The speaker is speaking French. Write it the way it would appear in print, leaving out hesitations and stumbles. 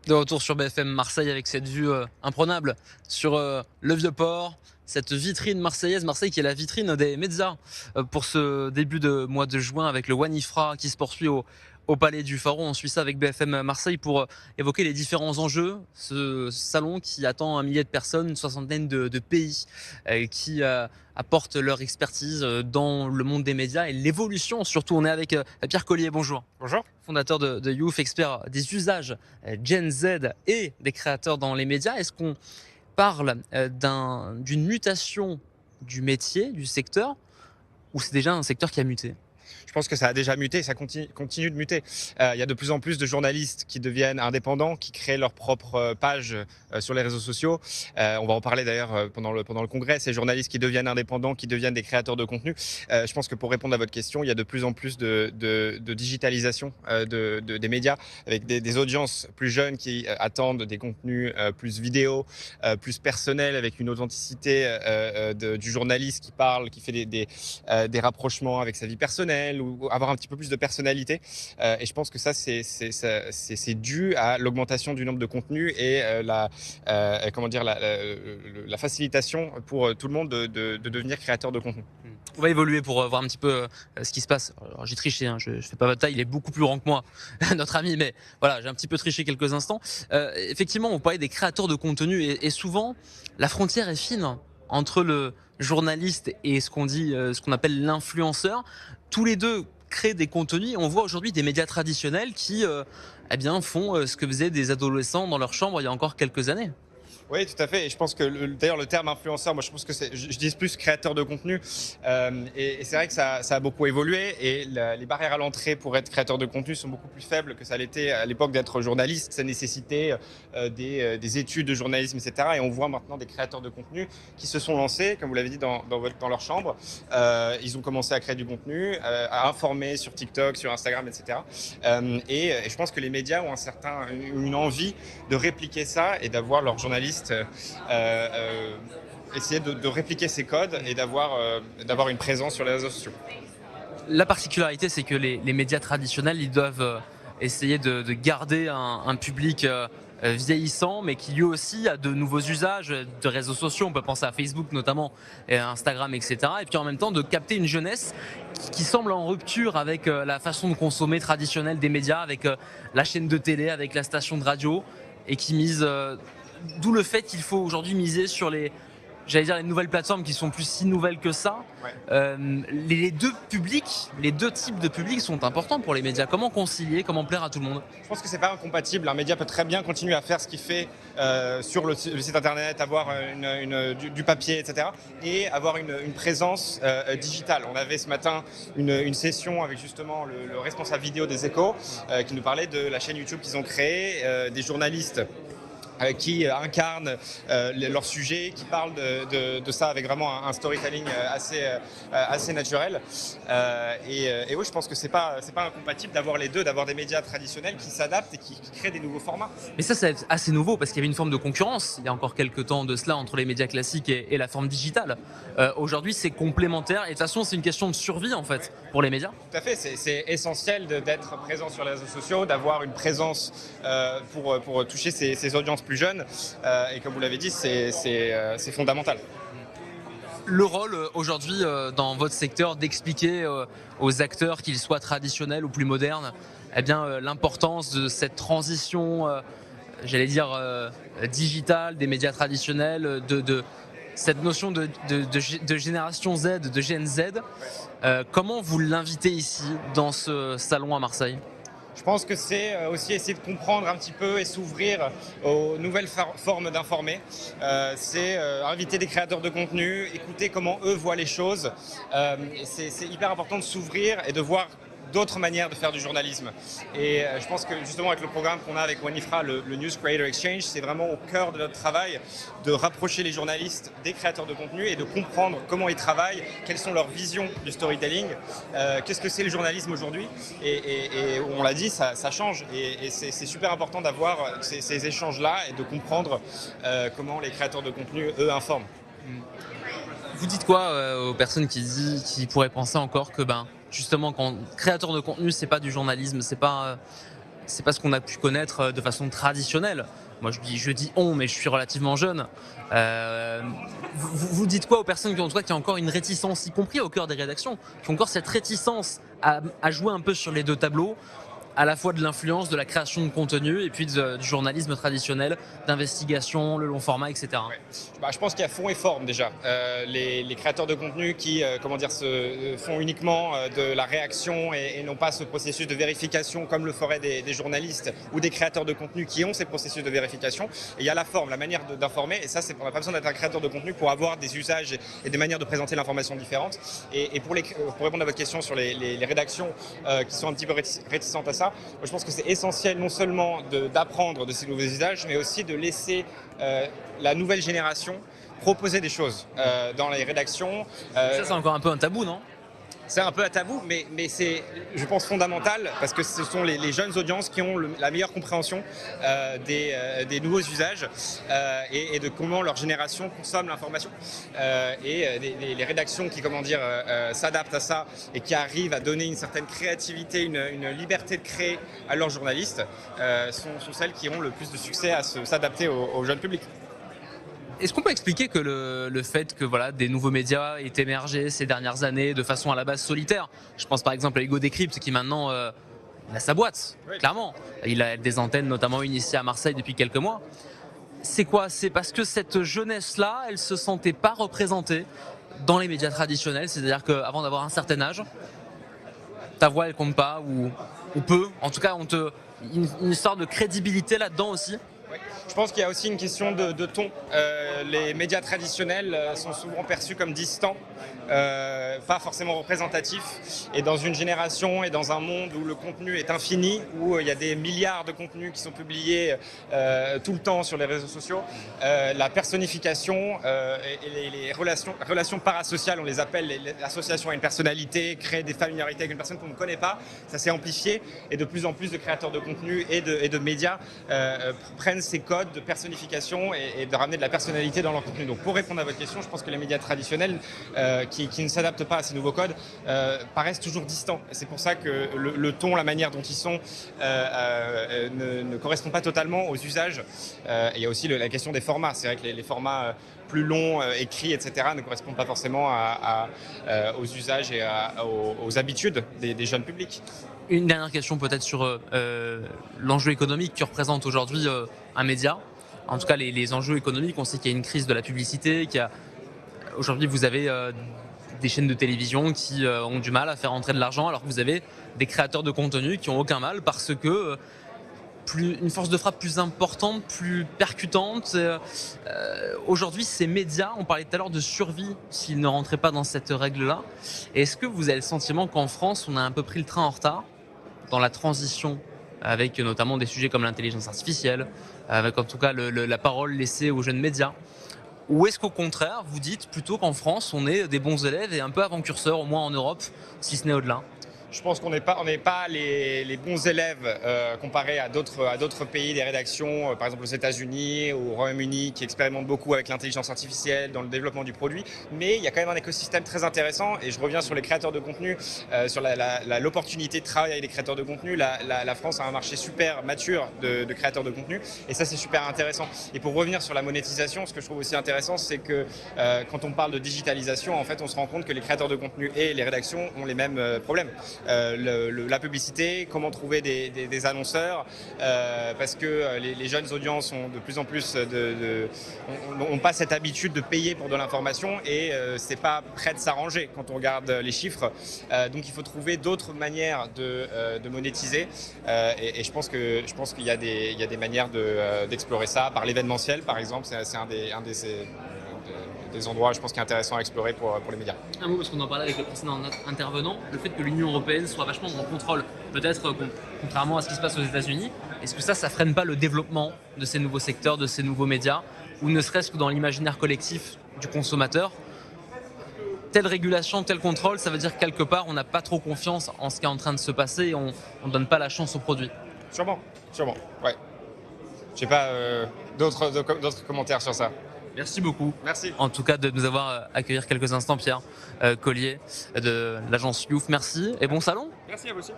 De retour sur BFM Marseille avec cette vue imprenable sur le Vieux-Port, cette vitrine marseillaise, Marseille qui est la vitrine des médias pour ce début de mois de juin avec le Wanifra qui se poursuit au Palais du Pharaon. On suit ça avec BFM Marseille pour évoquer les différents enjeux. Ce salon qui attend un millier de personnes, une soixantaine de pays qui apportent leur expertise dans le monde des médias et l'évolution. Surtout, on est avec Pierre Collier. Bonjour. Bonjour. Fondateur de Youth, expert des usages Gen Z et des créateurs dans les médias. Est-ce qu'on parle d'une mutation du métier, du secteur, ou c'est déjà un secteur qui a muté? Je pense que ça a déjà muté, ça continue de muter. Il y a de plus en plus de journalistes qui deviennent indépendants, qui créent leur propre page sur les réseaux sociaux. On va en parler d'ailleurs pendant le congrès. Ces journalistes qui deviennent indépendants, qui deviennent des créateurs de contenu. Je pense que pour répondre à votre question, il y a de plus en plus de digitalisation des médias, avec des audiences plus jeunes qui attendent des contenus plus vidéo, plus personnels, avec une authenticité du journaliste qui parle, qui fait des rapprochements avec sa vie personnelle, ou avoir un petit peu plus de personnalité. Et je pense que ça, c'est dû à l'augmentation du nombre de contenus et la facilitation pour tout le monde de devenir créateur de contenu. On va évoluer pour voir un petit peu ce qui se passe. Alors, j'ai triché, hein, je fais pas votre taille, il est beaucoup plus grand que moi, notre ami, mais voilà, j'ai un petit peu triché quelques instants. Effectivement, on parlait des créateurs de contenu et souvent, la frontière est fine entre le journaliste et ce qu'on appelle l'influenceur. Tous les deux créent des contenus. On voit aujourd'hui des médias traditionnels qui font ce que faisaient des adolescents dans leur chambre il y a encore quelques années. Oui, tout à fait. Et je pense que d'ailleurs le terme influenceur, moi je pense que je dis plus créateur de contenu. Et c'est vrai que ça a beaucoup évolué. Et les barrières à l'entrée pour être créateur de contenu sont beaucoup plus faibles que ça l'était à l'époque d'être journaliste. Ça nécessitait des études de journalisme, etc. Et on voit maintenant des créateurs de contenu qui se sont lancés, comme vous l'avez dit, dans leur chambre. Ils ont commencé à créer du contenu, à informer sur TikTok, sur Instagram, etc. Et je pense que les médias ont une envie de répliquer ça et d'avoir leurs journalistes essayer de répliquer ces codes et d'avoir une présence sur les réseaux sociaux. La particularité, c'est que les médias traditionnels, ils doivent essayer de garder un public vieillissant, mais qui lui aussi a de nouveaux usages de réseaux sociaux. On peut penser à Facebook notamment, et à Instagram, etc. Et puis en même temps de capter une jeunesse qui semble en rupture avec la façon de consommer traditionnelle des médias, avec la chaîne de télé, avec la station de radio, et qui mise... D'où le fait qu'il faut aujourd'hui miser sur les nouvelles plateformes qui sont plus si nouvelles que ça. Ouais. Les deux types de publics sont importants pour les médias. Comment concilier, comment plaire à tout le monde? Je pense que c'est pas incompatible. Un média peut très bien continuer à faire ce qu'il fait sur le site internet, avoir du papier, etc. et avoir une présence digitale. On avait ce matin une session avec justement le responsable vidéo des Échos qui nous parlait de la chaîne YouTube qu'ils ont créée, des journalistes qui incarnent leur sujet, qui parlent de ça avec vraiment un storytelling assez naturel. Et oui, je pense que c'est pas incompatible d'avoir les deux, d'avoir des médias traditionnels qui s'adaptent et qui créent des nouveaux formats. Mais ça, c'est assez nouveau parce qu'il y avait une forme de concurrence il y a encore quelques temps de cela entre les médias classiques et la forme digitale. Aujourd'hui, c'est complémentaire et de toute façon, c'est une question de survie en fait pour les médias. Tout à fait, c'est essentiel d'être présent sur les réseaux sociaux, d'avoir une présence pour toucher ces audiences plus jeunes. Et comme vous l'avez dit, c'est fondamental. Le rôle aujourd'hui dans votre secteur d'expliquer aux acteurs, qu'ils soient traditionnels ou plus modernes, l'importance de cette transition, digitale des médias traditionnels, de cette notion de génération Z, de Gen Z. Comment vous l'invitez ici dans ce salon à Marseille? Je pense que c'est aussi essayer de comprendre un petit peu et s'ouvrir aux nouvelles formes d'informer. C'est inviter des créateurs de contenu, écouter comment eux voient les choses. C'est hyper important de s'ouvrir et de voir d'autres manières de faire du journalisme. Et je pense que justement avec le programme qu'on a avec Wanifra, le News Creator Exchange, c'est vraiment au cœur de notre travail de rapprocher les journalistes des créateurs de contenu et de comprendre comment ils travaillent, quelles sont leurs visions du storytelling, qu'est-ce que c'est le journalisme aujourd'hui. Et on l'a dit, ça change. Et c'est super important d'avoir ces échanges-là et de comprendre comment les créateurs de contenu, eux, informent. Vous dites quoi aux personnes qui pourraient penser encore que justement quand créateur de contenu c'est pas du journalisme, c'est pas c'est pas ce qu'on a pu connaître de façon traditionnelle. Moi, je dis on, mais je suis relativement jeune. Vous dites quoi aux personnes qui ont qui a encore une réticence, y compris au cœur des rédactions, qui ont encore cette réticence à jouer un peu sur les deux tableaux, à la fois de l'influence, de la création de contenu et puis du journalisme traditionnel, d'investigation, le long format, etc. Ouais. Je pense qu'il y a fond et forme déjà. Les créateurs de contenu qui se font uniquement de la réaction et non pas ce processus de vérification comme le feraient des journalistes ou des créateurs de contenu qui ont ces processus de vérification. Et il y a la forme, la manière d'informer, et ça, on n'a pas besoin d'être un créateur de contenu pour avoir des usages et des manières de présenter l'information différentes. Et pour répondre à votre question sur les rédactions qui sont un petit peu réticentes à ça, moi, je pense que c'est essentiel non seulement d'apprendre de ces nouveaux usages, mais aussi de laisser la nouvelle génération proposer des choses dans les rédactions. Ça, c'est encore un peu un tabou, non ? C'est un peu un tabou, mais c'est, je pense, fondamental parce que ce sont les jeunes audiences qui ont la meilleure compréhension des nouveaux usages et de comment leur génération consomme l'information. Les rédactions qui, s'adaptent à ça et qui arrivent à donner une certaine créativité, une liberté de créer à leurs journalistes sont celles qui ont le plus de succès à s'adapter au jeune public. Est-ce qu'on peut expliquer que le fait que des nouveaux médias aient émergé ces dernières années de façon à la base solitaire, je pense par exemple à Hugo Décrypte qui maintenant il a sa boîte, oui. Clairement. Il a des antennes, notamment une ici à Marseille depuis quelques mois. C'est quoi ? C'est parce que cette jeunesse-là, elle se sentait pas représentée dans les médias traditionnels, c'est-à-dire qu'avant d'avoir un certain âge, ta voix elle compte pas ou peu. En tout cas, une histoire de crédibilité là-dedans aussi. Je pense qu'il y a aussi une question de ton. Les médias traditionnels sont souvent perçus comme distants, pas forcément représentatifs. Et dans une génération et dans un monde où le contenu est infini, où il y a des milliards de contenus qui sont publiés tout le temps sur les réseaux sociaux, la personnification et les relations parasociales, on les appelle l'association à une personnalité, créer des familiarités avec une personne qu'on ne connaît pas, ça s'est amplifié. Et de plus en plus de créateurs de contenu et de médias prennent ces codes de personnification et de ramener de la personnalité dans leur contenu. Donc pour répondre à votre question, je pense que les médias traditionnels qui ne s'adaptent pas à ces nouveaux codes paraissent toujours distants. Et c'est pour ça que le ton, la manière dont ils sont ne correspond pas totalement aux usages. Et il y a aussi la question des formats. C'est vrai que les formats plus longs, écrits, etc. ne correspondent pas forcément aux usages et aux habitudes des jeunes publics. Une dernière question peut-être sur l'enjeu économique que représente aujourd'hui un média. En tout cas, les enjeux économiques, on sait qu'il y a une crise de la publicité, aujourd'hui vous avez des chaînes de télévision qui ont du mal à faire entrer de l'argent, alors que vous avez des créateurs de contenu qui n'ont aucun mal parce que une force de frappe plus importante, plus percutante. Aujourd'hui, ces médias, on parlait tout à l'heure de survie s'ils ne rentraient pas dans cette règle-là. Est-ce que vous avez le sentiment qu'en France, on a un peu pris le train en retard dans la transition, avec notamment des sujets comme l'intelligence artificielle, avec en tout cas la parole laissée aux jeunes médias? Ou est-ce qu'au contraire, vous dites plutôt qu'en France, on est des bons élèves et un peu avant-curseurs, au moins en Europe, si ce n'est au-delà? Je pense qu'on n'est pas les bons élèves comparés à d'autres pays, des rédactions, par exemple aux États-Unis, au Royaume-Uni, qui expérimentent beaucoup avec l'intelligence artificielle dans le développement du produit. Mais il y a quand même un écosystème très intéressant. Et je reviens sur les créateurs de contenu, sur l'opportunité de travailler avec les créateurs de contenu. La France a un marché super mature de créateurs de contenu. Et ça, c'est super intéressant. Et pour revenir sur la monétisation, ce que je trouve aussi intéressant, c'est que quand on parle de digitalisation, en fait, on se rend compte que les créateurs de contenu et les rédactions ont les mêmes problèmes. La publicité, comment trouver des annonceurs, parce que les jeunes audiences ont de plus en plus n'ont pas cette habitude de payer pour de l'information et c'est pas prêt de s'arranger quand on regarde les chiffres. Donc il faut trouver d'autres manières de monétiser et je pense qu'il y a des manières d'explorer ça par l'événementiel par exemple. C'est un des endroits, je pense, qui est intéressant à explorer pour les médias. Un mot, parce qu'on en parlait avec le précédent intervenant, le fait que l'Union européenne soit vachement en contrôle, peut-être contrairement à ce qui se passe aux États-Unis, est-ce que ça freine pas le développement de ces nouveaux secteurs, de ces nouveaux médias, ou ne serait-ce que dans l'imaginaire collectif du consommateur? Telle régulation, tel contrôle, ça veut dire que quelque part, on n'a pas trop confiance en ce qui est en train de se passer et on ne donne pas la chance au produit. Sûrement, ouais. Je n'ai pas d'autres commentaires sur ça. Merci beaucoup. Merci. En tout cas, de nous avoir accueilli quelques instants, Pierre Collier de l'agence Youf. Merci et bon salon. Merci à vous aussi.